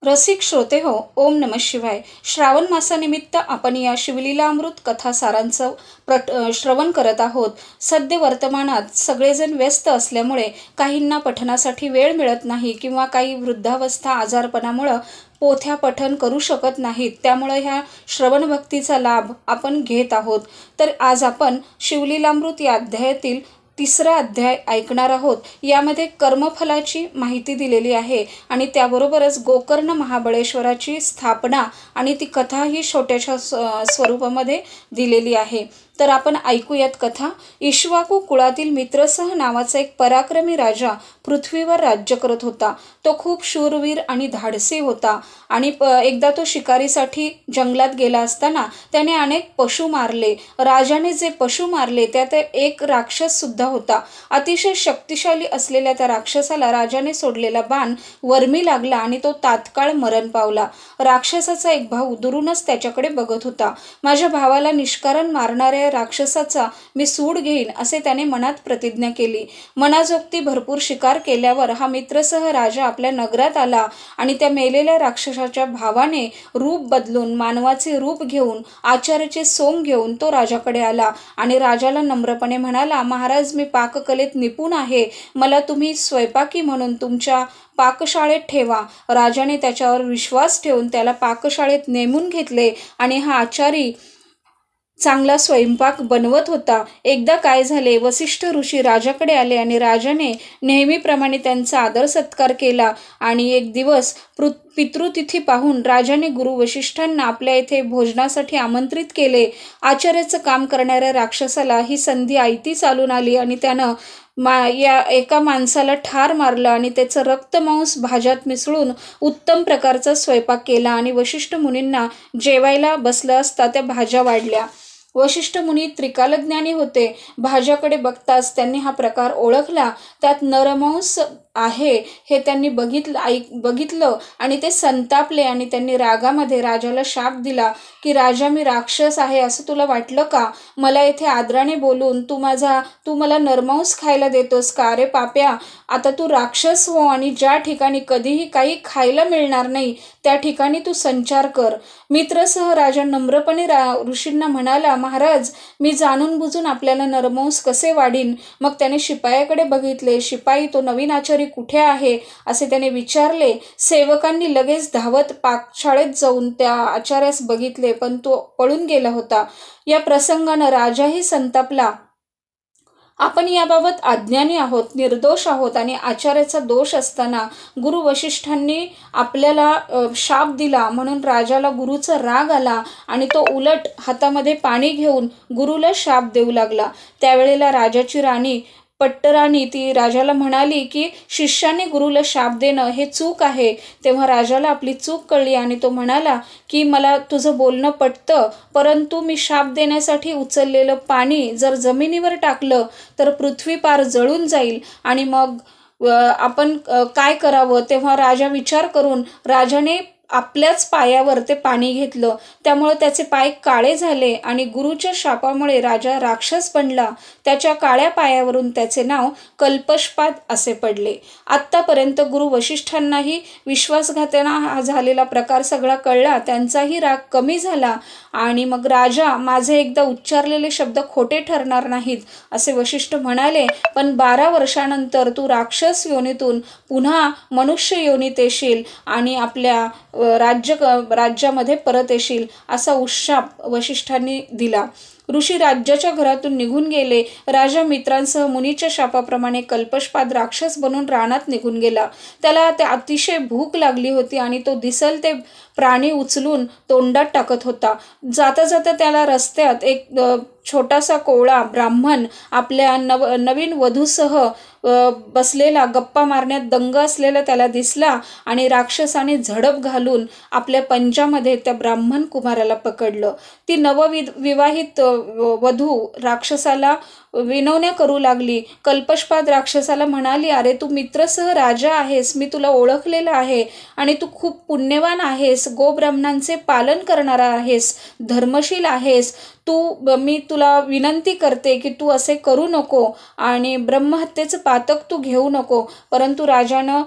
रसिक श्रोते हो, ओम नमः शिवाय. श्रावण मासानिमित्त आपण या शिवलीलामृत कथासारांचं श्रवण करत आहोत. सध्या वर्तमानात सगळेजण व्यस्त असल्यामुळे काहींना पठणासाठी वेळ मिळत नाही किंवा काही वृद्धावस्था आजारपणामुळं पोथ्या पठण करू शकत नाहीत. त्यामुळं ह्या श्रवणभक्तीचा लाभ आपण घेत आहोत. तर आज आपण शिवलीलामृत या अध्यायातील 3रा अध्याय ऐकणार आहोत. यामध्ये कर्मफलाची माहिती दिलेली आहे आणि त्याबरोबरच गोकर्ण महाबळेश्वराची स्थापना आणि ती कथा ही छोट्याशा स्वरूपामध्ये दिलेली आहे. तर आपण ऐकूयात कथा. इक्ष्वाकू कुळातील मित्रसह नावाचा एक पराक्रमी राजा पृथ्वीवर राज्य करत होता. तो खूप शूरवीर आणि धाडसी होता आणि एकदा तो शिकारीसाठी जंगलात गेला असताना त्याने अनेक पशु मारले. राजाने जे पशु मारले त्यात एक राक्षस सुद्धा होता. अतिशय शक्तिशाली असलेल्या त्या राक्षसाला राजाने सोडलेला बाण वर्मी लागला आणि तो तात्काळ मरण पावला. राक्षसाचा एक भाऊ दुरूनच त्याच्याकडे बघत होता. माझ्या भावाला निष्कारण मारणाऱ्या राक्षसाचा मी सूड घेईन असे त्याने मनात प्रतिज्ञा केली. मनाजोगती भरपूर शिकार केल्यावर हा मित्रसह राजा आपल्या नगरात आला आणि त्या मेलेल्या राक्षसाच्या भावाने रूप बदलून मानवाचे रूप घेऊन आचार्याचे सोंग घेऊन तो राजाकडे आला आणि राजाला नम्रपणे म्हणाला, महाराज, मी पाककलेत निपुण आहे. मला तुम्ही स्वयंपाकी म्हणून तुमच्या पाकशाळेत ठेवा. राजाने त्याच्यावर विश्वास ठेवून त्याला पाकशाळेत नेमून घेतले आणि हा आचारी चांगला स्वयंपाक बनवत होता. एकदा काय झाले, वसिष्ठ ऋषी राजाकडे आले आणि राजाने नेहमीप्रमाणे त्यांचा आदर सत्कार केला आणि एक दिवस पितृतिथी पाहून राजाने गुरु वसिष्ठांना आपल्या येथे भोजनासाठी आमंत्रित केले. आचार्याचं काम करणाऱ्या राक्षसाला ही संधी आयती चालून आली आणि त्यानं या एका माणसाला ठार मारलं आणि त्याचं रक्तमांस भाज्यात मिसळून उत्तम प्रकारचा स्वयंपाक केला आणि वसिष्ठ मुनींना जेवायला बसलं असता त्या भाज्या वाढल्या. वसिष्ठ मुनी त्रिकालज्ञानी होते. भाज्याकडे बघताच त्यांनी हा प्रकार ओळखला. त्यात नरमांस आहे हे त्यांनी बघितलं आणि ते संतापले आणि त्यांनी रागामध्ये राजाला शाप दिला की, राजा, मी राक्षस आहे असं तुला वाटलं का? मला येथे आदराने बोलून तू मला नरमांस खायला देतोस का? अरे पाप्या, आता तू राक्षस हो आणि ज्या ठिकाणी कधीही काही खायला मिळणार नाही त्या ठिकाणी तू संचार कर. मित्रसह राजा नम्रपणे ऋषींना म्हणाला, महाराज, मी जाणून बुजून आपल्याला नरमांस कसे वाढीन? मग त्याने शिपायाकडे बघितले. शिपाई, तो नवीन आचारी कुठे आहे असे त्याने विचारले. सेवकांनी लगेच धावत पाकशाळेत जाऊन त्या आचार्यास बघितले, पण तो पळून गेला होता. या प्रसंगानं राजाही संतापला. आपण याबाबत अज्ञानी आहोत, निर्दोष आहोत आणि आचार्याचा दोष असताना गुरु वसिष्ठांनी आपल्याला शाप दिला म्हणून राजाला गुरुचा राग आला आणि तो उलट हातामध्ये पाणी घेऊन गुरुला शाप देऊ लागला. त्यावेळेला राजाची राणी पट्टराणी ती राजाला म्हणाली की, शिष्याने गुरुला शाप देणं हे चूक आहे. तेव्हा राजाला आपली चूक कळली आणि तो म्हणाला की, मला तुझं बोलणं पटतं, परंतु मी शाप देण्यासाठी उचललेलं पाणी जर जमिनीवर टाकलं तर पृथ्वी पार जळून जाईल आणि मग आपण काय करावं? तेव्हा राजा विचार करून राजाने आपल्याच पायावर ते पाणी घेतलं. त्यामुळे त्याचे पाय काळे झाले आणि गुरुच्या शापामुळे राजा राक्षस बनला. त्याच्या काळ्या पायावरून त्याचे नाव कल्पशपाद असे पडले. आत्तापर्यंत गुरु वसिष्ठांनाही विश्वासघाताना हा झालेला प्रकार सगळा कळला. त्यांचाही राग कमी झाला आणि मग राजा, माझे एकदा उच्चारलेले शब्द खोटे ठरणार नाहीत असे वसिष्ठ म्हणाले. पण 12 वर्षानंतर तू राक्षस योनीतून पुन्हा मनुष्य योनीत येशील आणि आपल्या राज्यामध्ये परत येशील असा उशाप वसिष्ठांनी दिला. ऋषी राज्याच्या घरातून निघून गेले. राजा मित्रांसह मुनीच्या शापाप्रमाणे कल्पशपाद राक्षस बनून रानात निघून गेला. त्याला अतिशय भूक लागली होती आणि तो दिसल ते प्राणी उचलून तोंडात टाकत होता. जाता जाता त्याला रस्त्यात एक छोटासा कोवळा ब्राह्मण आपल्या नवीन वधूसह बसलेला गप्पा मारण्यात दंग असलेला त्याला दिसला आणि राक्षसाने झडप घालून आपल्या पंजामध्ये त्या ब्राह्मण कुमाराला पकडलं. ती नवविवाहित वधू राक्षसाला विनवण्या करू लागली. कल्पशपाद राक्षसाला म्हणाली, अरे तू मित्रसह राजा आहेस, मी तुला ओळखलेलं आहे आणि तू खूप पुण्यवान आहेस, गोब्राह्मणांचे पालन करणारा आहेस, धर्मशील आहेस. मी तुला विनंती करते की तू असे करू नको आणि ब्रह्महत्येचं पातक तू घेऊ नको. परंतु राजानं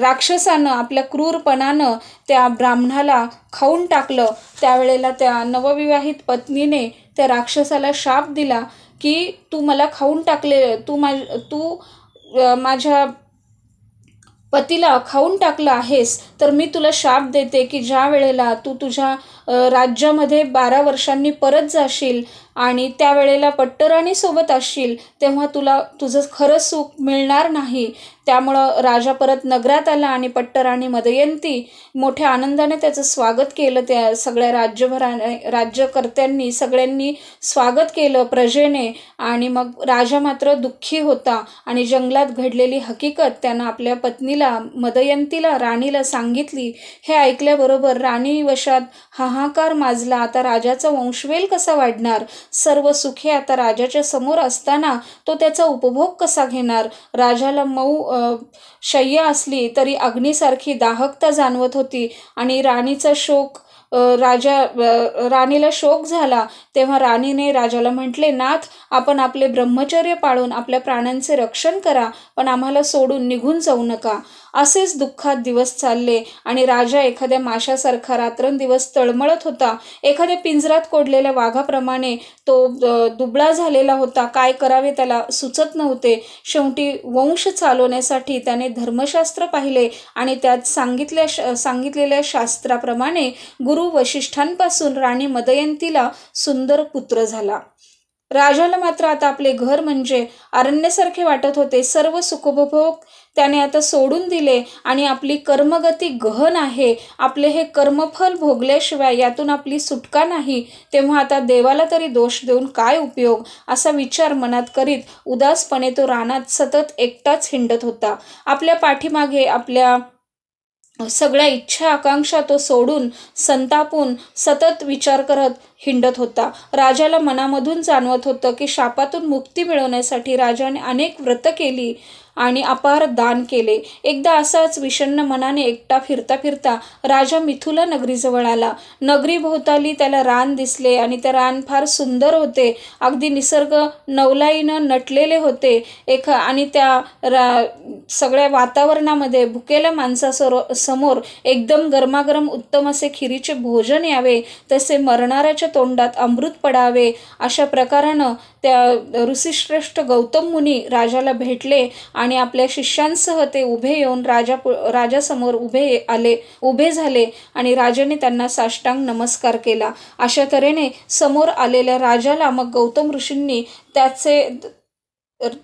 राक्षसानं आपल्या क्रूरपणानं त्या ब्राह्मणाला खाऊन टाकलं. त्यावेळेला त्या नवविवाहित पत्नीने त्या राक्षसाला शाप दिला की तू मला खाऊन टाकले, तू माझ्या पतीला खाऊन टाकलं आहेस, तर मी तुला शाप देते की ज्या वेळेला तू तुझ्या राज्यामध्ये 12 वर्षांनी परत जाशील आणि त्यावेळेला पट्टराणीसोबत असशील, तेव्हा तुला तुझं खरं सुख मिळणार नाही. त्यामुळं राजा परत नगरात आला आणि पट्टराणी मदयंती मोठ्या आनंदाने त्याचं स्वागत केलं. त्या सगळ्या राज्यकर्त्यांनी सगळ्यांनी स्वागत केलं प्रजेने. आणि मग राजा मात्र दुःखी होता आणि जंगलात घडलेली हकीकत त्यानं आपल्या पत्नीला मदयंतीला राणीला सांगितली. हे ऐकल्याबरोबर राणी वशात हाहाकार माजला. आता राजाचा वंशवेल कसा वाढणार? सर्व सुखे आता राजाच्या समोर असताना तो त्याचा उपभोग कसा घेणार? राजाला मऊ शय्या असली तरी अग्नीसारखी दाहकता जाणवत होती आणि राणीला शोक झाला. तेव्हा राणीने राजाला म्हटले, नाथ, आपण आपले ब्रह्मचर्य पाळून आपल्या प्राणांचे रक्षण करा, पण आम्हाला सोडून निघून जाऊ नका. असेच दुःखात दिवस चालले आणि राजा एखाद्या माशासारखा रात्रंदिवस तळमळत होता. एखाद्या पिंजरात कोडलेल्या वाघाप्रमाणे तो दुबळा झालेला होता. काय करावे त्याला सुचत नव्हते. शेवटी वंश चालवण्यासाठी त्याने धर्मशास्त्र पाहिले आणि त्यात सांगितलेल्या शास्त्राप्रमाणे गुरु वशिष्ठांपासून राणी मदयंतीला सुंदर पुत्र झाला. राजाला मात्र आता आपले घर म्हणजे अरण्यासारखे वाटत होते. सर्व सुखोपभोग त्याने आता सोडून दिले आणि आपली कर्मगती गहन आहे. आपले हे कर्मफल भोगल्याशिवाय यातून आपली सुटका नाही. तेव्हा आता देवाला तरी दोष देऊन काय उपयोग, असा विचार मनात करीत उदासपणे तो रानात सतत एकटाच हिंडत होता. आपल्या पाठीमागे आपल्या सगळ्या इच्छा आकांक्षा तो सोडून संतापून सतत विचार करत हिंडत होता. राजाला मनामधून जाणवत होतं की शापातून मुक्ती मिळवण्यासाठी राजाने अनेक व्रत केली आणि अपार दान केले. एकदा असाच विषण्ण मनाने एकटा फिरता फिरता राजा मिथिला नगरीजवळ आला. नगरीभोवताली त्याला रान दिसले आणि ते रान फार सुंदर होते. अगदी निसर्ग नवलाईनं नटलेले होते. आणि त्या सगळ्या वातावरणामध्ये भुकेल्या माणसासमोर एकदम गरमागरम उत्तम असे खिरीचे भोजन यावे, तसे मरणाऱ्याच्या तोंडात अमृत पडावे, अशा प्रकारानं त्या ऋषीश्रेष्ठ गौतम मुनी राजाला भेटले आणि आपल्या शिष्यांसह ते उभे येऊन राजासमोर उभे झाले आणि राजाने त्यांना साष्टांग नमस्कार केला. अशा तऱ्हेने समोर आलेल्या राजाला मग गौतम ऋषींनी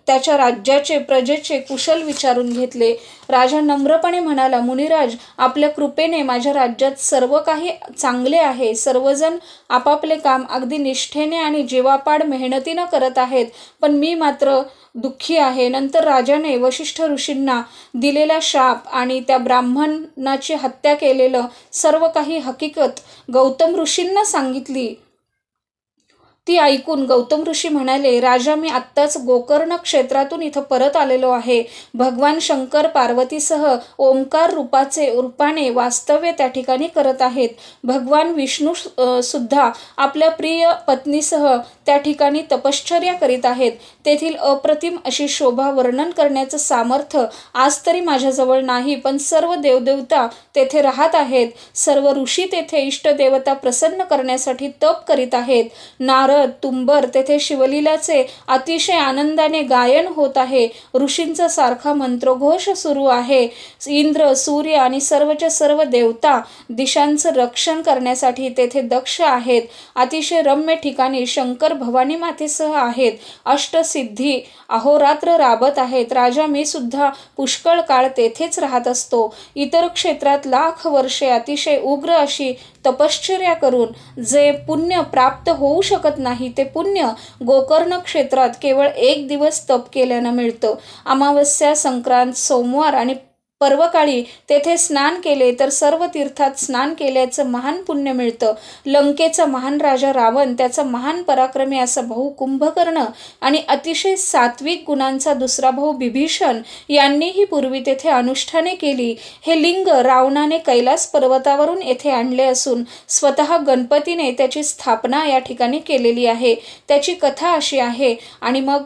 त्याच्या राज्याचे प्रजेचे कुशल विचारून घेतले. राजा नम्रपणे म्हणाला, मुनिराज, आपल्या कृपेने माझ्या राज्यात सर्व काही चांगले आहे. सर्वजण आपापले काम अगदी निष्ठेने आणि जीवापाड मेहनतीनं करत आहेत, पण मी मात्र दुःखी आहे. नंतर राजाने वशिष्ठ ऋषींना दिलेला शाप आणि त्या ब्राह्मणाची हत्या केलेलं सर्व काही हकीकत गौतम ऋषींना सांगितली. ती ऐकून गौतम ऋषी म्हणाले, राजा, मी आत्ताच गोकर्ण क्षेत्रातून इथं परत आलेलो आहे. भगवान शंकर पार्वतीसह ओंकार रूपाने वास्तव्य त्या ठिकाणी करत आहेत. भगवान विष्णू सुद्धा आपल्या प्रिय पत्नीसह त्या ठिकाणी तपश्चर्या करीत आहेत. तेथील अप्रतिम अशी शोभा वर्णन करण्याचं सामर्थ्य आज तरी माझ्याजवळ नाही, पण सर्व देवदेवता तेथे राहत आहेत. सर्व ऋषी तेथे इष्टदेवता प्रसन्न करण्यासाठी तप करीत आहेत. नारद, तुंबर तेथे शिवलीलाचे अतिशय आनंदाने गायन होत आहे. ऋषींचा सारखा मंत्रघोष सुरू आहे. इंद्र, सूर्य आणि सर्वच्या सर्व देवता दिशांचं रक्षण करण्यासाठी तेथे दक्ष आहेत. अतिशय रम्य ठिकाणी शंकर भवानी मातेसह आहेत. अष्टसिद्धी अहोरात्र राबत आहेत. राजा, मी सुद्धा पुष्कळ काळ तेथेच राहत असतो. इतर क्षेत्रात लाख वर्षे अतिशय उग्र अशी तपश्चर्या करून जे पुण्य प्राप्त होऊ शकत नाही, ते पुण्य गोकर्ण क्षेत्रात केवळ 1 दिवस तप केल्यानं मिळतं. अमावस्या, संक्रांत, सोमवार आणि पर्वकाळी तेथे स्नान केले तर सर्व तीर्थात स्नान केल्याचं महान पुण्य मिळतं. लंकेचा महान राजा रावण, त्याचा महान पराक्रमी असा भाऊ कुंभकर्ण आणि अतिशय सात्विक गुणांचा दुसरा भाऊ बिभीषण यांनीही पूर्वी तेथे अनुष्ठाने केली. हे लिंग रावणाने कैलास पर्वतावरून येथे आणले असून स्वतः गणपतीने त्याची स्थापना या ठिकाणी केलेली आहे. त्याची कथा अशी आहे. आणि मग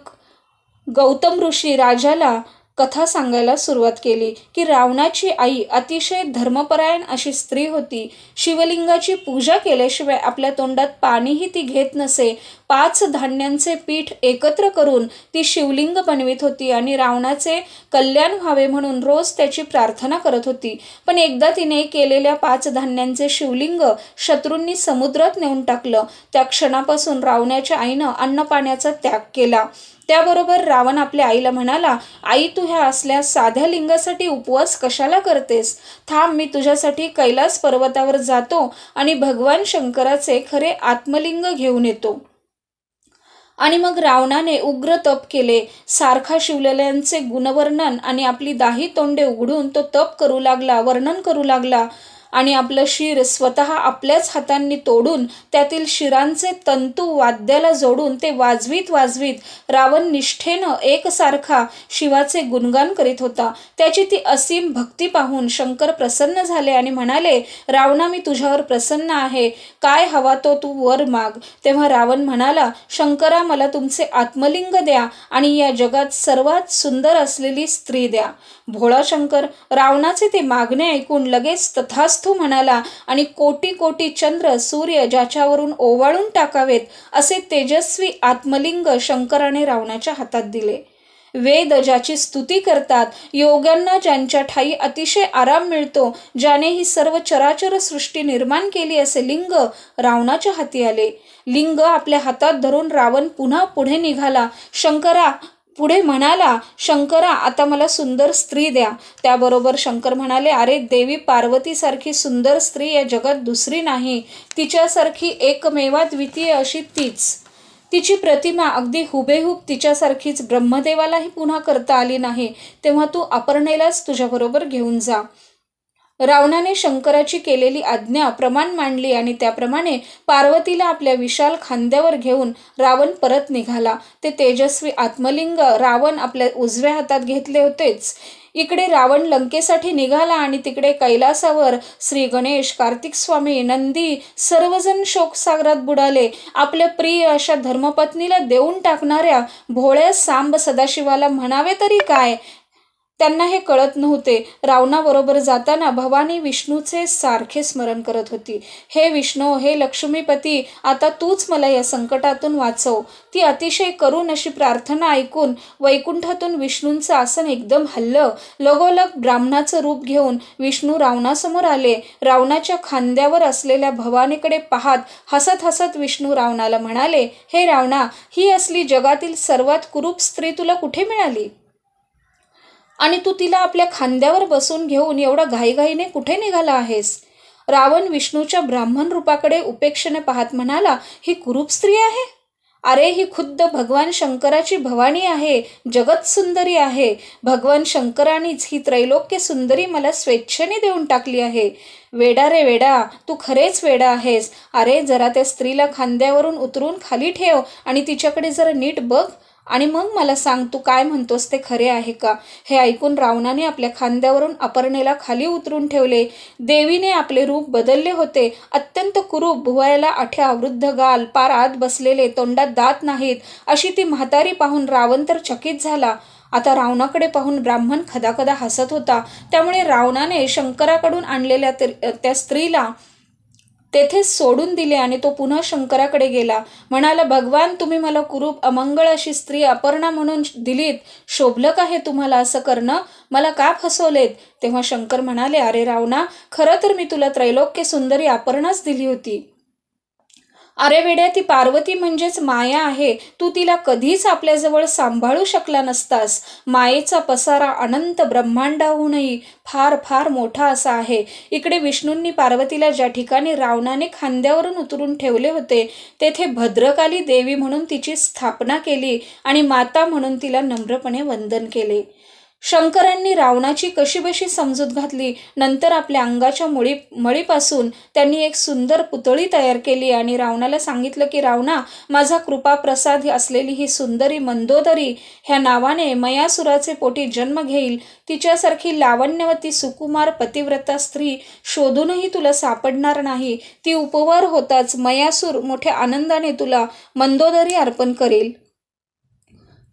गौतम ऋषी राजाला कथा सांगायला सुरुवात केली की रावणाची आई अतिशय धर्मपरायण अशी स्त्री होती. शिवलिंगाची पूजा केल्याशिवाय आपल्या तोंडात पाणीही ती घेत नसे. 5 धान्यांचे पीठ एकत्र करून ती शिवलिंग बनवित होती आणि रावणाचे कल्याण व्हावे म्हणून रोज त्याची प्रार्थना करत होती. पण एकदा तिने केलेल्या 5 धान्यांचे शिवलिंग शत्रूंनी समुद्रात नेऊन टाकलं. त्या क्षणापासून रावणाच्या आईनं अन्नपाण्याचा त्याग केला. त्याबरोबर रावण आपल्या आईला म्हणाला, आई तू ह्या असल्या साध्या लिंगासाठी उपवास कशाला करतेस? थांब, मी तुझ्यासाठी कैलास पर्वतावर जातो आणि भगवान शंकराचे खरे आत्मलिंग घेऊन येतो. आणि मग रावणाने उग्र तप केले. सारखा शिवलेल्यांचे गुणवर्णन आणि आपली दाही तोंडे उघडून तो तप करू लागला, वर्णन करू लागला. आणि आपलं शिर स्वतः आपल्याच हातांनी तोडून त्यातील शिरांचे तंतू वाद्याला जोडून ते वाजवीत वाजवीत रावण निष्ठेनं एकसारखा शिवाचे गुणगान करीत होता. त्याची ती असीम भक्ती पाहून शंकर प्रसन्न झाले आणि म्हणाले, रावणा, मी तुझ्यावर प्रसन्न आहे. काय हवा तो तू वर माग. तेव्हा रावण म्हणाला, शंकरा, मला तुमचे आत्मलिंग द्या आणि या जगात सर्वात सुंदर असलेली स्त्री द्या. भोळा शंकर रावणाचे ते मागणे ऐकून लगेच तथास्तु म्हणाला आणि कोटी कोटी चंद्र सूर्य ज्याच्यावरून ओवाळून टाकावेत असे तेजस्वी आत्मलिंग शंकराने रावणाच्या हातात दिले. वेद ज्याची स्तुती करतात, योग्यांना ज्यांच्या ठाई अतिशय आराम मिळतो, ज्याने ही सर्व चराचर सृष्टी निर्माण केली असे लिंग रावणाच्या हाती आले. लिंग आपल्या हातात धरून रावण पुन्हा पुढे निघाला. पुढे म्हणाला, शंकरा, आता मला सुंदर स्त्री द्या. त्याबरोबर शंकर म्हणाले, अरे देवी पार्वतीसारखी सुंदर स्त्री या जगात दुसरी नाही. तिच्यासारखी एकमेवाद्वितीय अशी तीच. तिची प्रतिमा अगदी हुबेहूब तिच्यासारखीच ब्रह्मदेवालाही पुन्हा करता आली नाही. तेव्हा तू अपर्णेलाच तुझ्याबरोबर घेऊन जा. रावणाने शंकराची केलेली आज्ञा प्रमाण मांडली आणि त्याप्रमाणे पार्वतीला आपल्या विशाल खांद्यावर घेऊन रावण परत निघाला. ते तेजस्वी आत्मलिंग रावण आपल्या उजव्या हातात घेतले होतेच. इकडे रावण लंकेसाठी निघाला आणि तिकडे कैलासावर श्री गणेश, कार्तिक स्वामी, नंदी सर्वजण शोकसागरात बुडाले. आपल्या प्रिय अशा धर्मपत्नीला देऊन टाकणाऱ्या भोळ्या सांब सदाशिवाला म्हणावे तरी काय, त्यांना हे कळत नव्हते. रावणाबरोबर जाताना भवानी विष्णूचे सारखे स्मरण करत होती. हे विष्णू, हे लक्ष्मीपती, आता तूच मला या संकटातून वाचव. ती अतिशय करुण अशी प्रार्थना ऐकून वैकुंठातून विष्णूंचं आसन एकदम हललं. लगोलग ब्राह्मणाचं रूप घेऊन विष्णू रावणासमोर आले. रावणाच्या खांद्यावर असलेल्या भवानीकडे पाहत हसत हसत विष्णू रावणाला म्हणाले, हे रावणा, ही असली जगातील सर्वात कुरूप स्त्री तुला कुठे मिळाली? आणि तू तिला आपल्या खांद्यावर बसून घेऊन एवढा घाईघाईने कुठे निघाला आहेस? रावण विष्णूच्या ब्राह्मण रूपाकडे उपेक्षेने पाहत म्हणाला, ही कुरूप स्त्री आहे? अरे, ही खुद्द भगवान शंकराची भवानी आहे, जगत सुंदरी आहे. भगवान शंकरानीच ही त्रैलोक्य सुंदरी मला स्वेच्छेने देऊन टाकली आहे. वेडा रे वेडा, तू खरेच वेडा आहेस. अरे, जरा त्या स्त्रीला खांद्यावरून उतरून खाली ठेव आणि तिच्याकडे जरा नीट बघ आणि मग मला सांग, तू काय म्हणतोस ते खरे आहे का? हे ऐकून रावणाने आपल्या खांद्यावरून अपर्णेला खाली उतरून ठेवले. देवीने आपले रूप बदलले होते. अत्यंत कुरूप, भुवयाला आठ्या, वृद्ध गाल, पार आत बसलेले, तोंडात दात नाहीत अशी ती म्हातारी पाहून रावण तर चकित झाला. आता रावणाकडे पाहून ब्राह्मण खदाखदा हसत होता. त्यामुळे रावणाने शंकराकडून आणलेल्या त्या स्त्रीला तेथेच सोडून दिले आणि तो पुन्हा शंकराकडे गेला. म्हणाला, भगवान, तुम्ही मला कुरूप अमंगळ अशी स्त्री अपर्णा म्हणून दिलीत. शोभलं का हे तुम्हाला असं करणं? मला का फसवलेत? तेव्हा शंकर म्हणाले, अरे रावणा, खरं तर मी तुला त्रैलोक्य सुंदरी अपर्णाच दिली होती. अरे वेड्या, ती पार्वती म्हणजेच माया आहे. तू तिला कधीच आपल्याजवळ सांभाळू शकला नसतास. मायेचा पसारा अनंत ब्रह्मांडाहूनही फार फार मोठा असा आहे. इकडे विष्णूंनी पार्वतीला ज्या ठिकाणी रावणाने खांद्यावरून उतरून ठेवले होते तेथे भद्रकाली देवी म्हणून तिची स्थापना केली आणि माता म्हणून तिला नम्रपणे वंदन केले. शंकरांनी रावणाची कशीबशी समजूत घातली. नंतर आपल्या अंगाच्या मळीपासून त्यांनी एक सुंदर पुतळी तयार केली आणि रावणाला सांगितलं की रावणा, माझा कृपाप्रसाद असलेली ही सुंदरी मंदोदरी ह्या नावाने मयासुराचे पोटी जन्म घेईल. तिच्यासारखी लावण्यवती सुकुमार पतिव्रता स्त्री शोधूनही तुला सापडणार नाही. ती उपवर होताच मयासूर मोठ्या आनंदाने तुला मंदोदरी अर्पण करेल.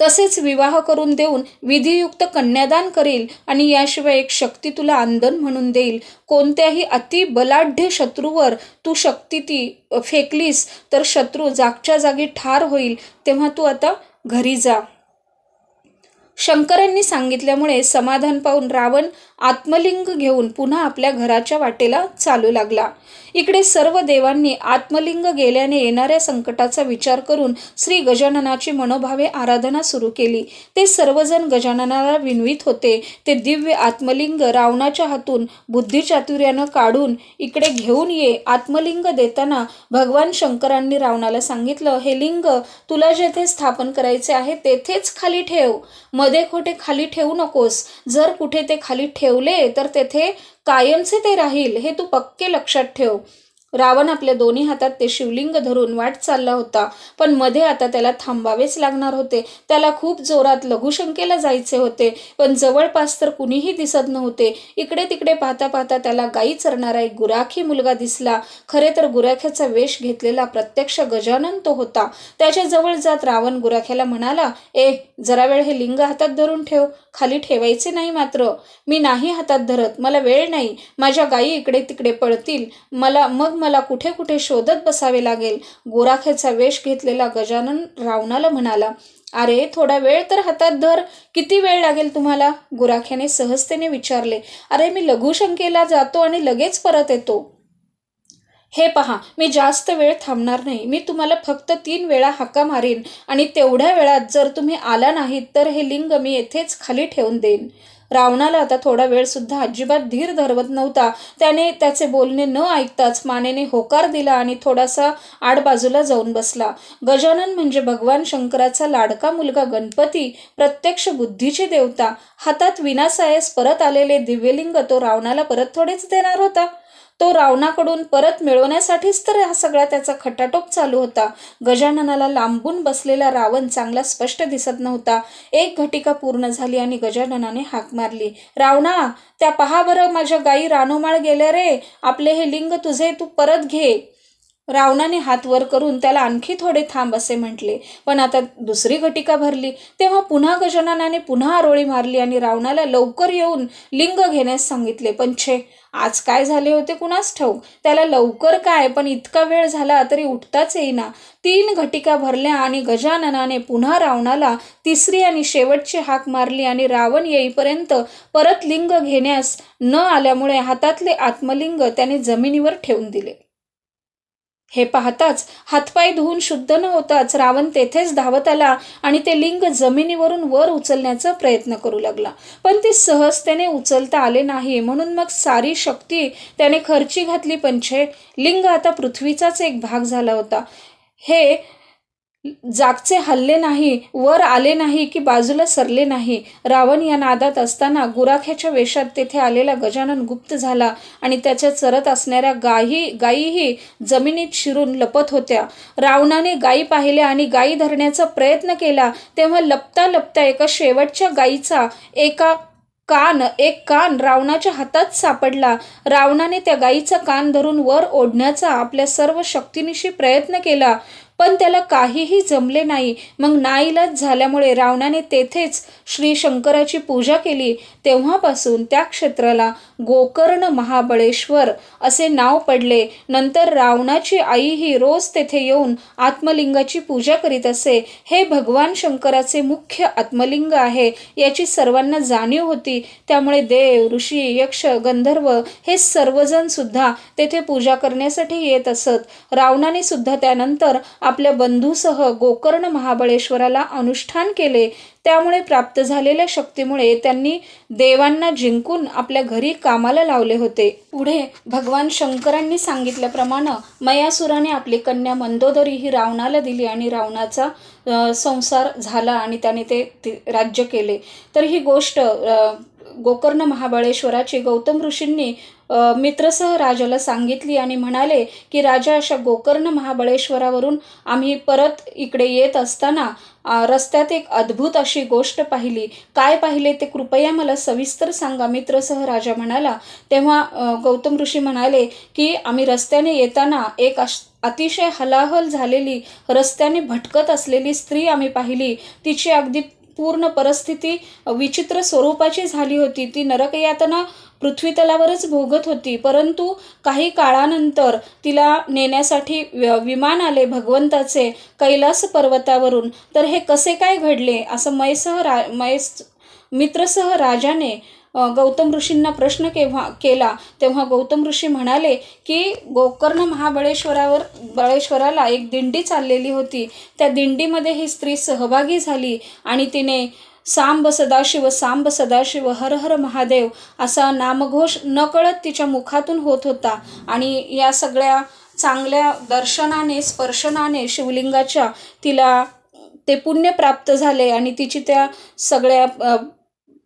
तसेच विवाह करून देऊन विधियुक्त कन्यादान करेल आणि याशिवाय एक शक्ती तुला आंदन म्हणून देईल. कोणत्याही अति बलाढ्य शत्रूवर तू शक्ती ती फेकलीस तर शत्रू जागच्या जागी ठार होईल. तेव्हा तू आता घरी जा. शंकरांनी सांगितल्यामुळे समाधान पाहून रावण आत्मलिंग घेऊन पुन्हा आपल्या घराच्या वाटेला चालू लागला. इकडे सर्व देवांनी आत्मलिंग गेल्याने येणाऱ्या संकटाचा विचार करून श्री गजाननाची मनोभावे आराधना सुरू केली. ते सर्वजण गजाननाला विनवीत होते. ते दिव्य आत्मलिंग रावणाच्या हातून बुद्धिचातुर्यानं काढून इकडे घेऊन ये. आत्मलिंग देताना भगवान शंकरांनी रावणाला सांगितलं, हे लिंग तुला जेथे स्थापन करायचे आहे तेथेच खाली ठेव. मध्ये खोटे खाली ठेवू नकोस. जर कुठे ते खाली ठेवले तर तेथे कायमचे ते राहील, हे तू पक्के लक्षात ठेव. रावण आपल्या दोन्ही हातात ते शिवलिंग धरून वाट चालला होता. पण मध्ये आता त्याला थांबावेच लागणार होते. त्याला खूप जोरात लघुशंकेला जायचे होते, पण जवळपास तर कुणीही दिसत नव्हते. इकडे तिकडे पाहता पाहता त्याला गायी चरणारा एक गुराखी मुलगा दिसला. खरे तर गुराख्याचा वेश घेतलेला प्रत्यक्ष गजानन तो होता. त्याच्या जवळ जात रावण गुराख्याला म्हणाला, जरा वेळ हे लिंग हातात धरून ठेव. खाली ठेवायचे नाही मात्र. मी नाही हातात धरत, मला वेळ नाही. माझ्या गायी इकडे तिकडे पळतील. मला कुठे कुठे शोधत बसावे लागेल. गोराख्याचा वेश घेतलेला गजानन रावणाला म्हणाला, अरे थोडा वेळ तर हातात धर. किती वेळ लागेल तुम्हाला? गोराख्याने सहजतेने विचारले. अरे मी लघुशंकेला जातो आणि लगेच परत येतो. हे पहा, मी जास्त वेळ थांबणार नाही. मी तुम्हाला फक्त 3 वेळा हाका मारीन आणि तेवढ्या वेळात जर तुम्ही आला नाहीत तर हे लिंग मी येथेच खाली ठेवून देईन. रावणाला आता थोडा वेळ सुद्धा अजिबात धीर धरवत नव्हता. त्याने त्याचे बोलणे न ऐकताच मानेने होकार दिला आणि थोडासा आडबाजूला जाऊन बसला. गजानन म्हणजे भगवान शंकराचा लाडका मुलगा गणपती, प्रत्यक्ष बुद्धीची देवता. हातात विनासायास परत आलेले दिव्यलिंग तो रावणाला परत थोडेच देणार होता. तो रावणाकडून परत मिळवण्यासाठीच तर हा सगळा त्याचा खटाटोप चालू होता. गजाननाला लांबून बसलेला रावण चांगला स्पष्ट दिसत नव्हता. एक घटिका पूर्ण झाली आणि गजाननाने हाक मारली, रावणा, त्या पहा बरं, माझ्या गायी रानोमाळ गेल्या रे. आपले हे लिंग तुझे तू परत घे. रावणाने हात वर करून त्याला आणखी थोडे थांब असे म्हटले. पण आता दुसरी घटिका भरली. तेव्हा पुन्हा गजाननाने पुन्हा आरोळी मारली आणि रावणाला लवकर येऊन लिंग घेण्यास सांगितले. पण आज काय झाले होते कुणास ठाऊक. त्याला लवकर काय, पण इतका वेळ झाला तरी उठताच येईना. 3 घटिका भरल्या आणि गजाननाने पुन्हा रावणाला तिसरी आणि शेवटची हाक मारली आणि रावण येईपर्यंत परत लिंग घेण्यास न आल्यामुळे हातातले आत्मलिंग त्याने जमिनीवर ठेवून दिले. हे पाहताच हातपाय धुवून शुद्ध न होताच रावण तेथेच धावत आला आणि ते लिंग जमिनीवरून वर उचलण्याचा प्रयत्न करू लागला. पण ते सहजतेने उचलता आले नाही. म्हणून मग सारी शक्ती त्याने खर्ची घातली. पण लिंग आता पृथ्वीचाच एक भाग झाला होता. हे जागचे हल्ले नाही, वर आले नाही की बाजूला सरले नाही. रावण या नादात असताना गुराख्याच्या वेशात तेथे आलेला गजानन गुप्त झाला आणि त्याच्या चरत असणाऱ्या गायीही जमिनीत शिरून लपत होत्या. रावणाने गायी पाहिल्या आणि गायी धरण्याचा प्रयत्न केला. तेव्हा लपता लपता एका शेवटच्या गायीचा एक कान रावणाच्या हातात सापडला. रावणाने त्या गायीचा कान धरून वर ओढण्याचा आपल्या सर्व शक्तीनिशी प्रयत्न केला, पण त्याला काहीही जमले नाही. मग नाईलाज झाल्यामुळे रावणाने तेथेच श्री शंकराची पूजा केली. तेव्हापासून त्या क्षेत्राला गोकर्ण महाबळेश्वर असे नाव पडले. नंतर रावणाची आईही रोज तेथे येऊन आत्मलिंगाची पूजा करीत असे. हे भगवान शंकराचे मुख्य आत्मलिंग आहे याची सर्वांना जाणीव होती. त्यामुळे देव, ऋषी, यक्ष, गंधर्व हे सर्वजण सुद्धा तेथे पूजा करण्यासाठी येत असत. रावणाने सुद्धा त्यानंतर आपल्या बंधूसह गोकर्ण महाबळेश्वराला अनुष्ठान केले. त्यामुळे प्राप्त झालेल्या शक्तीमुळे त्यांनी देवांना जिंकून आपल्या घरी कामाला लावले होते. पुढे भगवान शंकरांनी सांगितल्याप्रमाणे मयासुराने आपली कन्या मंदोदरी ही रावणाला दिली आणि रावणाचा संसार झाला आणि त्याने ते राज्य केले. तर ही गोष्ट गोकर्ण महाबळेश्वराची गौतम ऋषींनी मित्रसह राजाला सांगितली आणि म्हणाले की राजा, अशा गोकर्ण महाबळेश्वरावरून आम्ही परत इकडे येत असताना रस्त्यात एक अद्भुत अशी गोष्ट पाहिली. काय पाहिले ते कृपया मला सविस्तर सांगा, मित्रसह राजा म्हणाला. तेव्हा गौतम ऋषी म्हणाले की आम्ही रस्त्याने येताना एक अतिशय हलाहल झालेली, रस्त्याने भटकत असलेली स्त्री आम्ही पाहिली. तिची अगदी पूर्ण परिस्थिती विचित्र स्वरूपाची झाली होती. ती नरकयातना पृथ्वीतलावरच भोगत होती. परंतु काही काळानंतर तिला नेण्यासाठी विमान आले भगवंताचे कैलास पर्वतावरून. तर हे कसे काय घडले असं मित्रसह राजाने गौतम ऋषींना प्रश्न केला. तेव्हा गौतम ऋषी म्हणाले की गोकर्ण महाबळेश्वराला एक दिंडी चाललेली होती. त्या दिंडीमध्ये ही स्त्री सहभागी झाली आणि तिने सांब सदाशिव, सांब सदाशिव, हर हर महादेव असा नामघोष नकळत तिच्या मुखातून होत होता. आणि या सगळ्या चांगल्या दर्शनाने, स्पर्शनाने शिवलिंगाच्या तिला ते पुण्य प्राप्त झाले आणि तिची त्या सगळ्या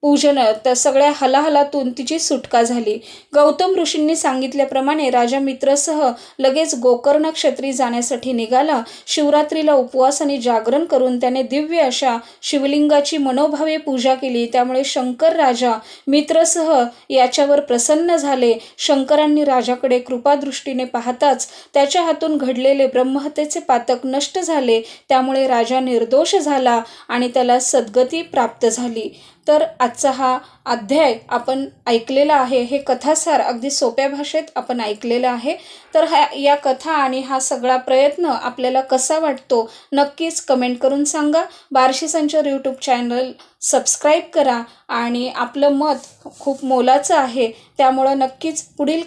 पूजन, त्या सगळ्या हलाहलातून तिची सुटका झाली. गौतम ऋषींनी सांगितल्याप्रमाणे राजा मित्रसह लगेच गोकर्ण क्षेत्री जाण्यासाठी निघाला. शिवरात्रीला उपवास आणि जागरण करून त्याने दिव्य अशा शिवलिंगाची मनोभावे पूजा केली. त्यामुळे शंकर राजा मित्रसह याच्यावर प्रसन्न झाले. शंकरांनी राजाकडे कृपादृष्टीने पाहताच त्याच्या हातून घडलेले ब्रह्महत्येचे पातक नष्ट झाले. त्यामुळे राजा निर्दोष झाला आणि त्याला सद्गती प्राप्त झाली. तर आजचा हा अध्याय आपण ऐकलेला आहे. हे कथासार अगदी सोप्या भाषेत आपण ऐकलेलं आहे. तर या कथा आणि हा सगळा प्रयत्न आपल्याला कसा वाटतो नक्कीच कमेंट करून सांगा. बार्शी संचार यूट्यूब चॅनल सबस्क्राईब करा आणि आपलं मत खूप मोलाचं आहे. त्यामुळं नक्कीच पुढील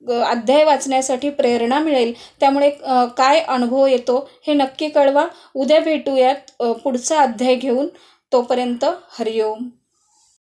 अध्याय वाचण्यासाठी प्रेरणा मिळेल. त्यामुळे काय अनुभव येतो हे नक्की कळवा. उद्या भेटूयात पुढचा अध्याय घेऊन. तोपर्यंत हरिओम.